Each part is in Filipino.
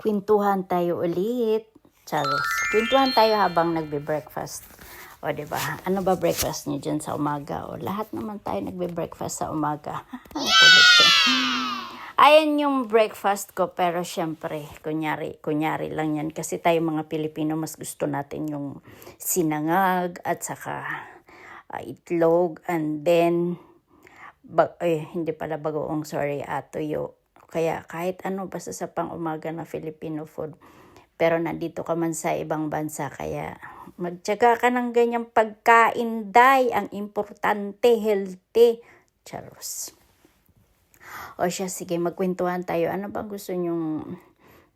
Kwentuhan tayo ulit. Charos. Kwentuhan tayo habang nagbe-breakfast. O, diba? Ano ba breakfast niyo dyan sa umaga? O, lahat naman tayo nagbe-breakfast sa umaga. Ang kulit ko. Ayan yung breakfast ko, pero syempre, kunyari lang yan. Kasi tayo mga Pilipino, mas gusto natin yung sinangag at saka itlog. And then, hindi pala bagoong, sorry, tuyo. Kaya kahit ano, basta sa pang-umaga na Filipino food. Pero nandito ka man sa ibang bansa, kaya magtyaga ka ng ganyang pagkain, day. Ang importante, healthy. Charos. O siya, sige, magkwentuhan tayo. Ano bang gusto nyong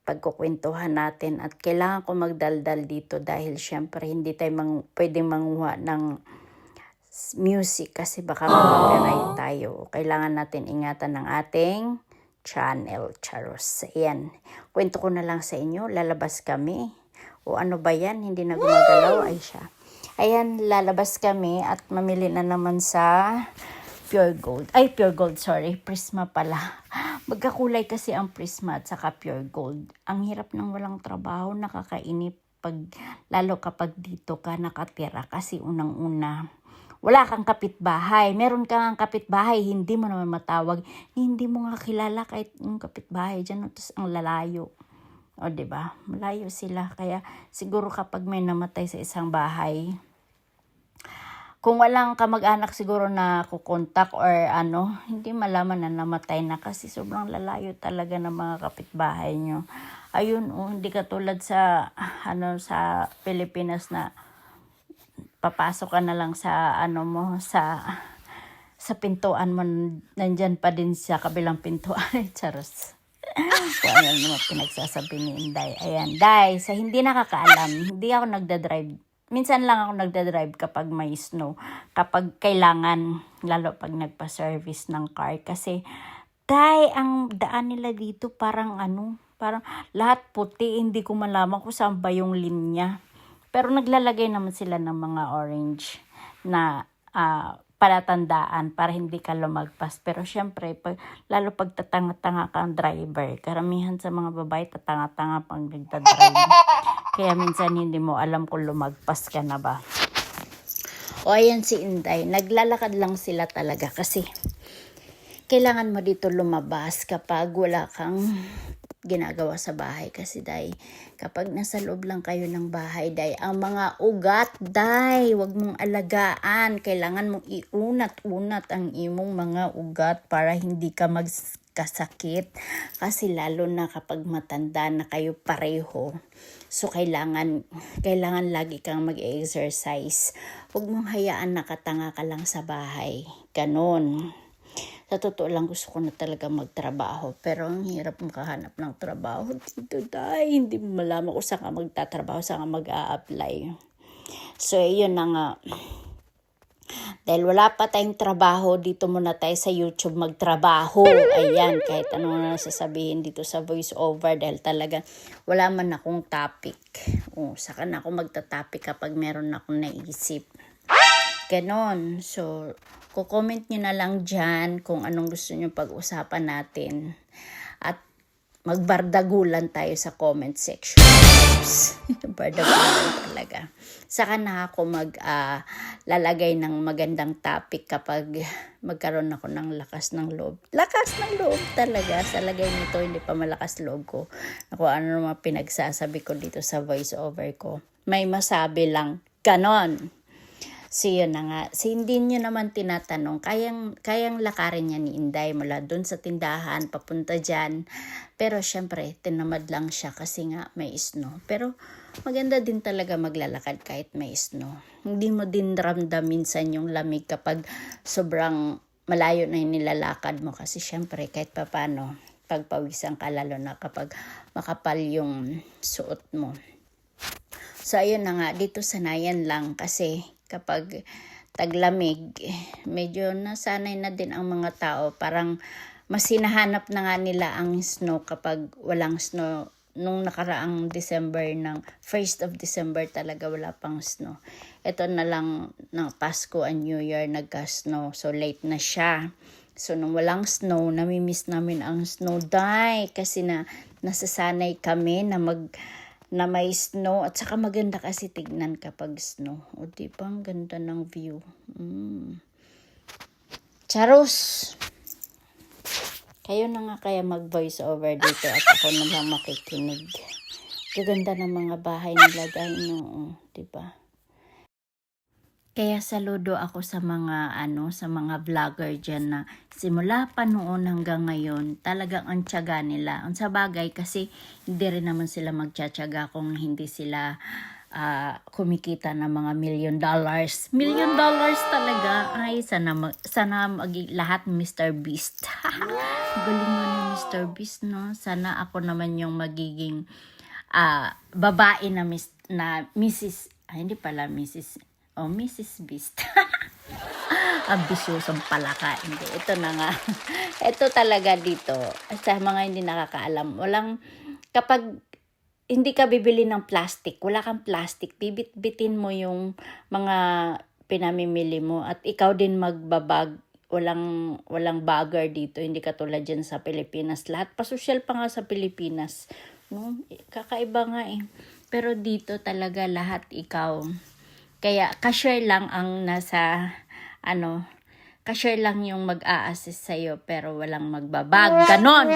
pagkukwentuhan natin? At kailangan ko magdaldal dito dahil syempre hindi tayo pwedeng manguha ng music kasi baka mag-copyright tayo. Kailangan natin ingatan ng ating channel. Charos. Ayan. Kwento ko na lang sa inyo. Lalabas kami. O ano ba yan? Hindi na gumagalaw. Ay siya. Ayan, lalabas kami at mamili na naman sa Pure Gold. Ay, Pure Gold, sorry. Prisma pala. Magkakulay kasi ang Prisma at saka Pure Gold. Ang hirap ng walang trabaho, nakakainip lalo kapag dito ka nakatira kasi unang-una wala kang kapitbahay. Meron kang kapitbahay, hindi mo naman matawag. Hindi mo nga kilala kahit yung kapitbahay dyan. Tapos ang lalayo. O, diba? Malayo sila. Kaya siguro kapag may namatay sa isang bahay, kung walang kamag-anak siguro na kukontak or hindi malaman na namatay na kasi sobrang lalayo talaga ng mga kapitbahay nyo. Ayun, hindi katulad sa sa Pilipinas na papasok ka na lang sa sa pintuan mo, nandyan pa din sa kabilang pintuan. Charos. Kung ano naman pinagsasabi ni Inday. Ayan, Day, sa hindi nakakaalam, hindi ako nagdadrive. Minsan lang ako nagdadrive kapag may snow. Kapag kailangan, lalo pag nagpa-service ng car. Kasi, Day, ang daan nila dito parang parang lahat puti. Hindi ko malaman kung saan ba yung linya. Pero naglalagay naman sila ng mga orange na palatandaan para hindi ka lumagpas. Pero syempre, lalo pag tatanga-tanga kang driver, karamihan sa mga babae tatanga-tanga pang nagdadrive. Kaya minsan hindi mo alam kung lumagpas ka na ba. O ayan si Inday, naglalakad lang sila talaga kasi kailangan mo dito lumabas kapag wala kang ginagawa sa bahay kasi day kapag nasa loob lang kayo ng bahay day ang mga ugat day wag mong alagaan, kailangan mong iunat-unat ang imong mga ugat para hindi ka magkasakit kasi lalo na kapag matanda na kayo pareho. So kailangan lagi kang mag-exercise. Wag mong hayaan nakatanga ka lang sa bahay, ganon. Sa totoo lang gusto ko na talaga magtrabaho. Pero ang hirap makahanap ng trabaho dito dahil hindi mo malaman kung saan ka magtatrabaho, saan ka mag-a-apply. So, yun na nga. Dahil wala pa tayong trabaho, dito muna tayo sa YouTube magtrabaho. Ayan, kahit ano na sasabihin dito sa voice over dahil talaga wala man akong topic. Saka na ako magta-topic kapag meron akong naisip. Ganon. So, comment nyo na lang dyan kung anong gusto nyo pag-usapan natin. At magbardagulan tayo sa comment section. Bardagulan talaga. Saka na ako lalagay ng magandang topic kapag magkaroon ako ng lakas ng loob. Lakas ng loob talaga. Sa lagay nito, hindi pa malakas loob ko. Kung ano naman pinagsasabi ko dito sa voice over ko. May masabi lang. Ganon. So yun na nga, hindi nyo naman tinatanong, kayang lakarin niya ni Inday mula dun sa tindahan, papunta dyan. Pero syempre, tinamad lang siya kasi nga may snow. Pero maganda din talaga maglalakad kahit may snow. Hindi mo din ramdam minsan yung lamig kapag sobrang malayo na yung nilalakad mo. Kasi syempre, kahit papano, pagpawisan ka lalo na kapag makapal yung suot mo. So ayun na nga, dito sanayan lang kasi kapag taglamig, medyo nasanay na din ang mga tao. Parang mas hinahanap na nga nila ang snow kapag walang snow. Nung nakaraang December, 1st of December talaga wala pang snow. Ito na lang ng Pasko and New Year nagka-snow. So late na siya. So nung walang snow, namimiss namin ang snow day kasi nasasanay kami na may snow at saka maganda kasi tignan kapag snow. O di ba, ang ganda ng view. Charos! Kayo na nga kaya mag-voice over dito at ako na lang makikinig. Gaganda ng mga bahay nila dahil di ba? Kaya saludo ako sa mga sa mga vlogger diyan na simula pa noon hanggang ngayon, talagang ang tiyaga nila. Ang sa bagay kasi hindi rin naman sila magtsatsaga kung hindi sila kumikita ng mga $1 million. $1 million talaga. Ay, sana lahat Mr. Beast. Galing mo ni Mr. Beast, no? Sana ako naman yung magiging babae na Mrs. Hindi pala Mrs. Mrs. Beast. Ambisyosong palaka. Hindi. Ito na nga. Ito talaga dito. Sa mga hindi nakakaalam. Kapag hindi ka bibili ng plastic, wala kang plastic, bibit-bitin mo yung mga pinamimili mo at ikaw din magbabag. Walang bagger dito. Hindi katulad dyan sa Pilipinas. Lahat pasosyal pa nga sa Pilipinas. No? Kakaiba nga eh. Pero dito talaga lahat ikaw. Kaya cashier lang ang cashier lang yung mag-a-assist sa'yo pero walang magbabag. Ganon!